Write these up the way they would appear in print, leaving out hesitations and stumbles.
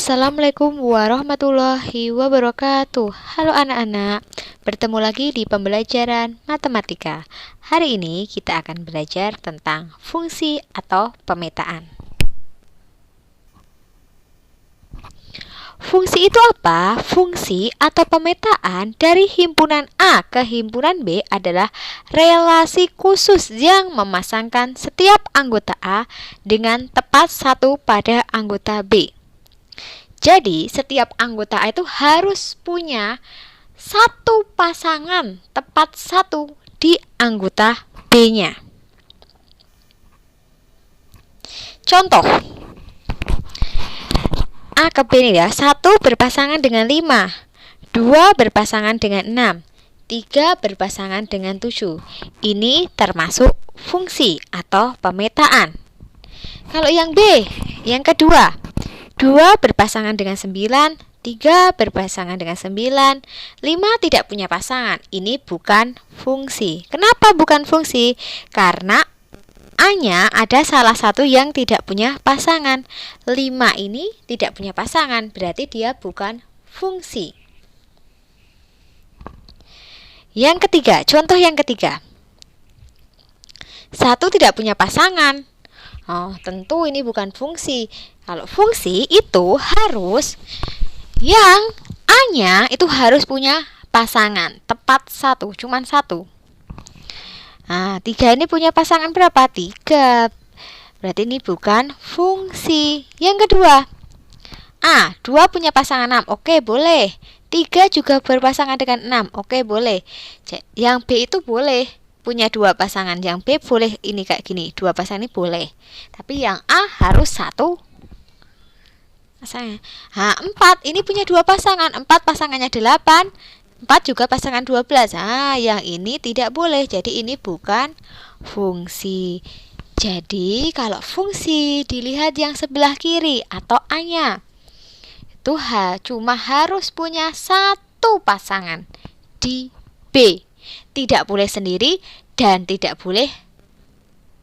Assalamualaikum warahmatullahi wabarakatuh. Halo anak-anak, bertemu lagi di pembelajaran matematika. Hari ini kita akan belajar tentang fungsi atau pemetaan. Fungsi itu apa? Fungsi atau pemetaan dari himpunan A ke himpunan B adalah relasi khusus yang memasangkan setiap anggota A dengan tepat satu pada anggota B. Jadi, setiap anggota A itu harus punya satu pasangan tepat satu di anggota B-nya. Contoh, A ke B ini ya, 1 berpasangan dengan 5, 2 berpasangan dengan 6, 3 berpasangan dengan 7. Ini termasuk fungsi atau pemetaan. Kalau yang B, yang kedua, 2 berpasangan dengan 9, 3 berpasangan dengan 9, 5 tidak punya pasangan. Ini bukan fungsi. Kenapa bukan fungsi? Karena A-nya ada salah satu yang tidak punya pasangan. 5 ini tidak punya pasangan, berarti dia bukan fungsi. Yang ketiga, contoh yang ketiga. 1 tidak punya pasangan. Oh, tentu ini bukan fungsi. Kalau fungsi itu harus yang A-nya itu harus punya pasangan tepat satu, cuman satu. Nah, 3 ini punya pasangan berapa? 3. Berarti ini bukan fungsi. Yang kedua, A, 2 punya pasangan 6. Oke, boleh. 3 juga berpasangan dengan 6. Oke, boleh. Yang B itu boleh punya 2 pasangan. Yang B boleh ini kayak gini, 2 pasangan ini boleh. Tapi yang A harus 1 pasangan. 4 ini punya 2 pasangan. 4 pasangannya 8. 4 juga pasangan 12. Yang ini tidak boleh. Jadi ini bukan fungsi. Jadi kalau fungsi dilihat yang sebelah kiri atau A-nya. Itu cuma harus punya 1 pasangan di B. Tidak boleh sendiri dan tidak boleh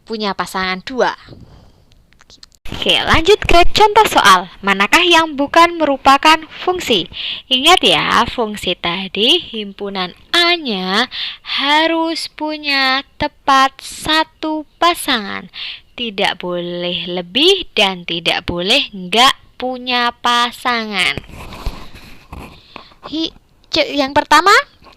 punya pasangan 2. Oke, lanjut ke contoh soal. Manakah yang bukan merupakan fungsi? Ingat ya, fungsi tadi himpunan A-nya harus punya tepat 1 pasangan. Tidak boleh lebih dan tidak boleh enggak punya pasangan. Yang pertama,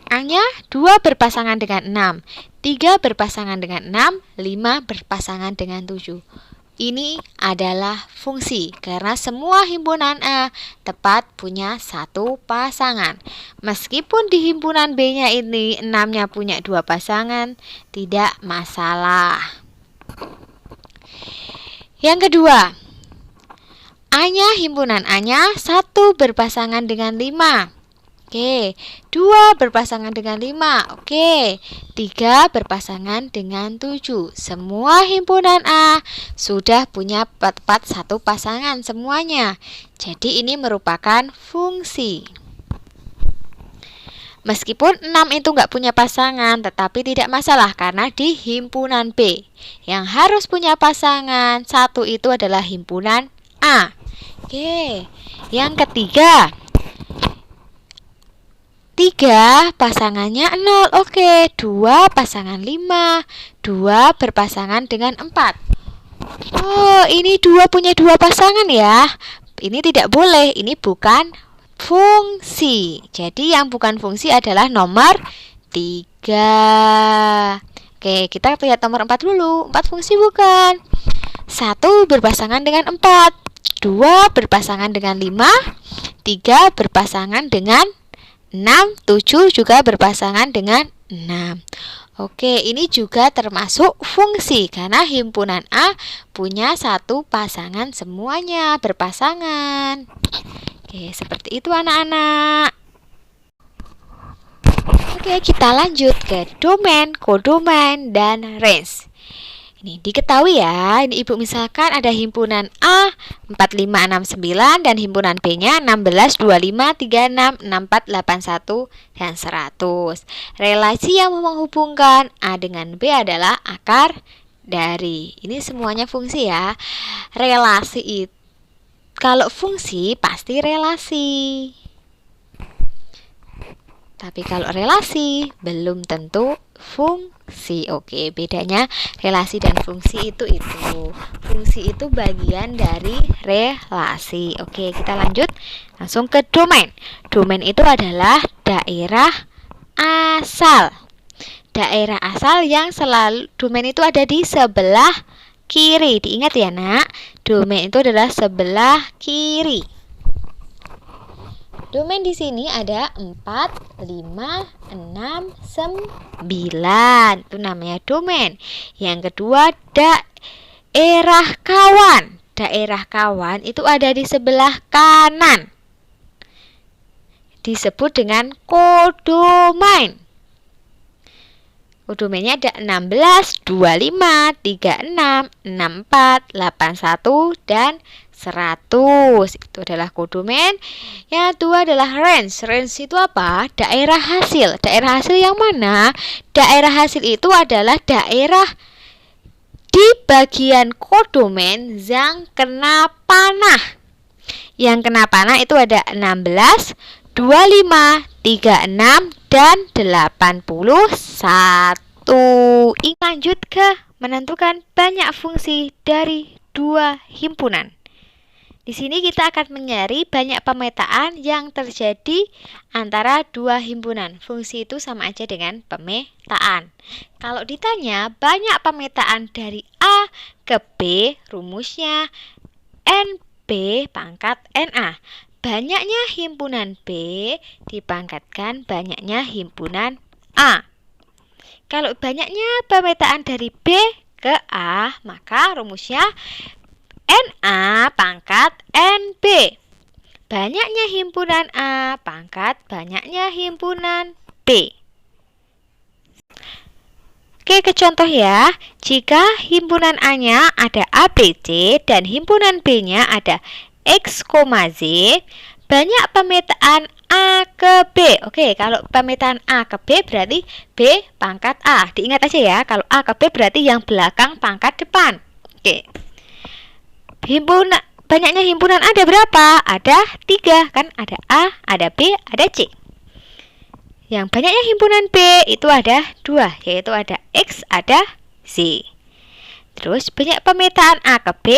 A-nya 2 berpasangan dengan 6, 3 berpasangan dengan 6, 5 berpasangan dengan 7. Ini adalah fungsi karena semua himpunan A tepat punya 1 pasangan. Meskipun di himpunan B-nya ini 6-nya punya 2 pasangan, tidak masalah. Yang kedua, A-nya himpunan A-nya 1 berpasangan dengan 5. Oke, 2 berpasangan dengan 5. Oke, 3 berpasangan dengan 7. Semua himpunan A sudah punya tepat 1 pasangan semuanya. Jadi ini merupakan fungsi. Meskipun 6 itu nggak punya pasangan, tetapi tidak masalah karena di himpunan B. Yang harus punya pasangan 1 itu adalah himpunan A. Oke, yang ketiga, 3 pasangannya 0. Oke, 2 pasangan 5, 2 berpasangan dengan 4. Oh, ini 2 punya 2 pasangan ya. Ini tidak boleh, ini bukan fungsi. Jadi yang bukan fungsi adalah nomor 3. Oke, kita lihat nomor 4 dulu. 4 fungsi bukan. 1 berpasangan dengan 4, 2 berpasangan dengan 5, 3 berpasangan dengan 6, 7 juga berpasangan dengan 6. Oke, ini juga termasuk fungsi karena himpunan A punya 1 pasangan semuanya berpasangan. Oke, seperti itu anak-anak. Oke, kita lanjut ke domain, kodomain, dan range. Ini diketahui ya, ini Ibu misalkan ada himpunan A 4569 dan himpunan B-nya 16, 25, 36, 64, 81, dan 100. Relasi yang menghubungkan A dengan B adalah akar dari. Ini semuanya fungsi ya. Relasi itu Kalau fungsi pasti relasi. Tapi kalau relasi belum tentu fungsi. Oke, bedanya relasi dan fungsi itu. Fungsi itu bagian dari relasi. Oke, kita lanjut langsung ke domain. Domain itu adalah daerah asal. Daerah asal yang selalu domain itu ada di sebelah kiri. Diingat ya, Nak. Domain itu adalah sebelah kiri. Domain di sini ada 4, 5, 6, 9. Itu namanya domain. Yang kedua, daerah kawan. Daerah kawan itu ada di sebelah kanan. Disebut dengan kodomain. Kodomainnya ada 16, 25, 36, 64, 81, dan 100. Itu adalah kodomain. Yang kedua adalah range. Range itu apa? Daerah hasil. Daerah hasil yang mana? Daerah hasil itu adalah daerah di bagian kodomain yang kena panah. Yang kena panah itu ada 16, 25, 36, dan 81. Lanjut ke menentukan banyak fungsi dari dua himpunan. Di sini kita akan mencari banyak pemetaan yang terjadi antara dua himpunan. Fungsi itu sama aja dengan pemetaan. Kalau ditanya banyak pemetaan dari A ke B, rumusnya NB pangkat NA. Banyaknya himpunan B dipangkatkan banyaknya himpunan A. Kalau banyaknya pemetaan dari B ke A, maka rumusnya NA pangkat NB. Banyaknya himpunan A pangkat banyaknya himpunan B. Oke, ke contoh ya. Jika himpunan A-nya ada ABC dan himpunan B-nya ada X, Z, banyak pemetaan A ke B. Oke, kalau pemetaan A ke B berarti B pangkat A. Diingat aja ya, kalau A ke B berarti yang belakang pangkat depan. Oke. Banyaknya himpunan ada berapa? Ada 3 kan? Ada A, ada B, ada C. Yang banyaknya himpunan B itu ada 2, yaitu ada X, ada Z. Terus banyak pemetaan A ke B,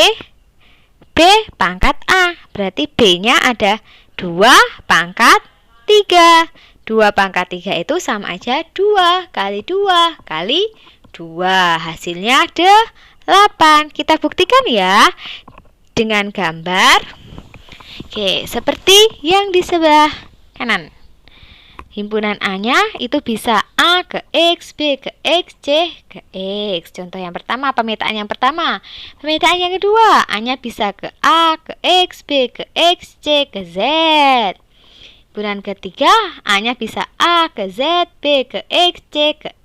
B pangkat A. Berarti B-nya ada 2 pangkat 3. 2 pangkat 3 itu sama aja 2 kali 2 kali 2. Hasilnya ada 8. Kita buktikan ya dengan gambar. Oke, seperti yang di sebelah kanan. Himpunan A-nya itu bisa A ke X, B ke X, C ke X. Contoh yang pertama, pemetaan yang pertama. Pemetaan yang kedua, A-nya bisa ke A ke X, B ke X, C ke Z. Himpunan ketiga, A-nya bisa A ke Z, B ke X, C ke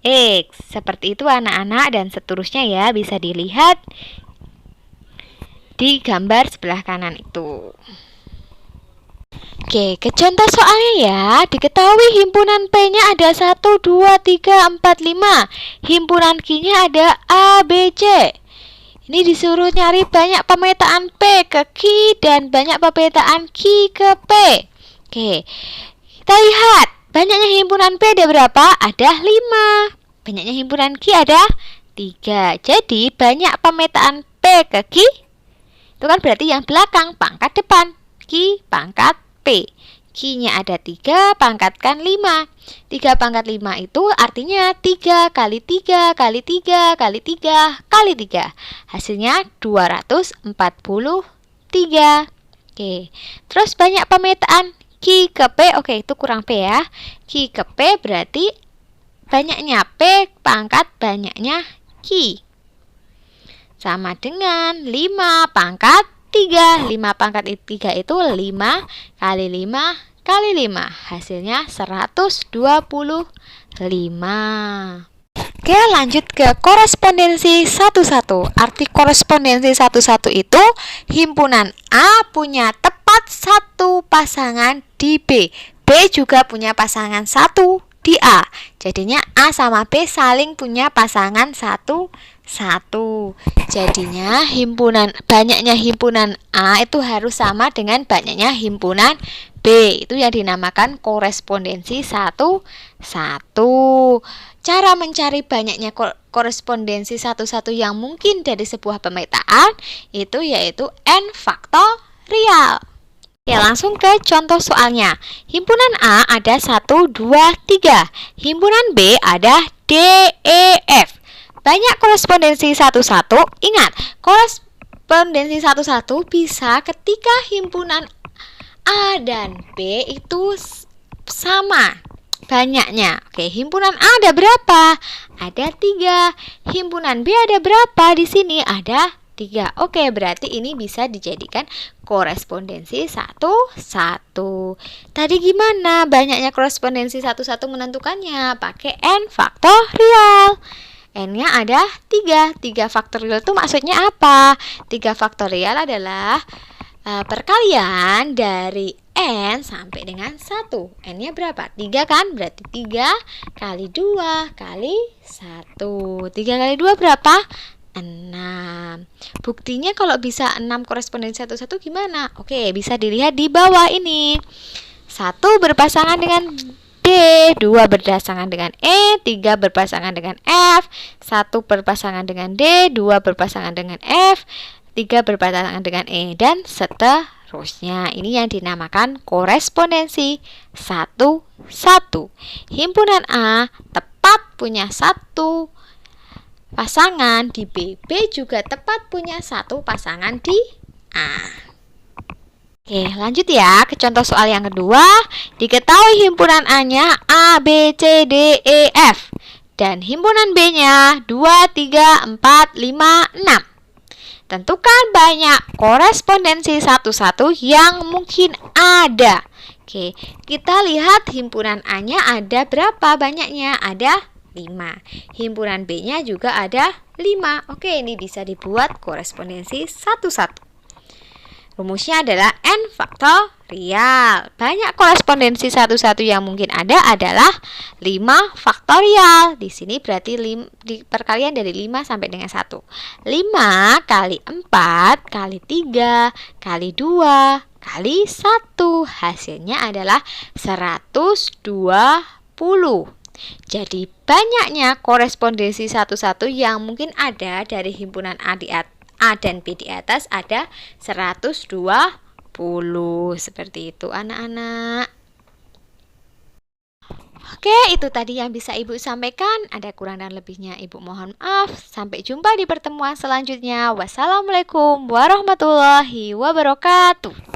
X. Seperti itu anak-anak, dan seterusnya ya, bisa dilihat di gambar sebelah kanan itu. Oke, ke contoh soalnya ya. Diketahui himpunan P-nya ada 1, 2, 3, 4, 5. Himpunan Q-nya ada A, B, C. Ini disuruh nyari banyak pemetaan P ke Q dan banyak pemetaan Q ke P. Oke, kita lihat. Banyaknya himpunan P ada berapa? Ada 5. Banyaknya himpunan Q ada 3. Jadi banyak pemetaan P ke Q itu kan berarti yang belakang pangkat depan. Q pangkat P. Q-nya ada 3, pangkatkan 5. 3 pangkat 5 itu artinya 3 kali 3 kali 3 kali 3 kali 3. Hasilnya 243. Oke. Terus banyak pemetaan Q ke P. Oke, itu kurang P ya. Q ke P berarti banyaknya P pangkat banyaknya Q. Sama dengan 5 pangkat 3. 5 pangkat 3 itu 5 kali 5 kali 5. Hasilnya 125. Oke, lanjut ke korespondensi 11. Arti korespondensi 11 itu himpunan A punya tepat 1 pasangan di B. B juga punya pasangan 1 di A. Jadinya A sama B saling punya pasangan 1, 1. Jadinya banyaknya himpunan A itu harus sama dengan banyaknya himpunan B. Itu yang dinamakan korespondensi 1, 1. Cara mencari banyaknya korespondensi 1, 1 yang mungkin dari sebuah pemetaan itu yaitu n faktorial. Oke, langsung ke contoh soalnya. Himpunan A ada 1, 2, 3. Himpunan B ada D, E, F. Banyak korespondensi 1, 1. Ingat, korespondensi 1, 1 bisa ketika himpunan A dan B itu sama banyaknya. Oke, himpunan A ada berapa? Ada 3. Himpunan B ada berapa? Di sini ada 3. Oke, berarti ini bisa dijadikan korespondensi 1, 1. Tadi gimana banyaknya korespondensi 1, 1 menentukannya? Pakai n faktorial. N-nya ada 3. 3 faktorial itu maksudnya apa? 3 faktorial adalah perkalian dari n sampai dengan 1. N-nya berapa? 3 kan? Berarti 3 kali 2 kali 1. 3 kali 2 berapa? 6. Buktinya kalau bisa 6 korespondensi 1, 1 gimana? Oke, bisa dilihat di bawah ini. 1 berpasangan dengan D, 2 berpasangan dengan E, 3 berpasangan dengan F, 1 berpasangan dengan D, 2 berpasangan dengan F, 3 berpasangan dengan E, dan seterusnya. Ini yang dinamakan korespondensi 1, 1. Himpunan A tepat punya 1 pasangan di B. B juga tepat punya 1 pasangan di A. Oke, lanjut ya ke contoh soal yang kedua. Diketahui himpunan A-nya A, B, C, D, E, F. Dan himpunan B-nya 2, 3, 4, 5, 6. Tentukan banyak korespondensi 1, 1 yang mungkin ada. Oke, kita lihat himpunan A-nya ada berapa banyaknya? Ada 5. Himpunan B-nya juga ada 5. Oke, ini bisa dibuat korespondensi 1, 1. Rumusnya adalah n faktorial. Banyak korespondensi 1, 1 yang mungkin ada adalah 5 faktorial. Di sini berarti di perkalian dari 5 sampai dengan 1. 5 kali 4 kali 3 kali 2 kali 1. Hasilnya adalah 120. Jadi banyaknya korespondensi 1, 1 yang mungkin ada dari himpunan A dan B di atas ada 120. Seperti itu anak-anak. Oke, itu tadi yang bisa Ibu sampaikan. Ada kurang dan lebihnya Ibu mohon maaf. Sampai jumpa di pertemuan selanjutnya. Wassalamualaikum warahmatullahi wabarakatuh.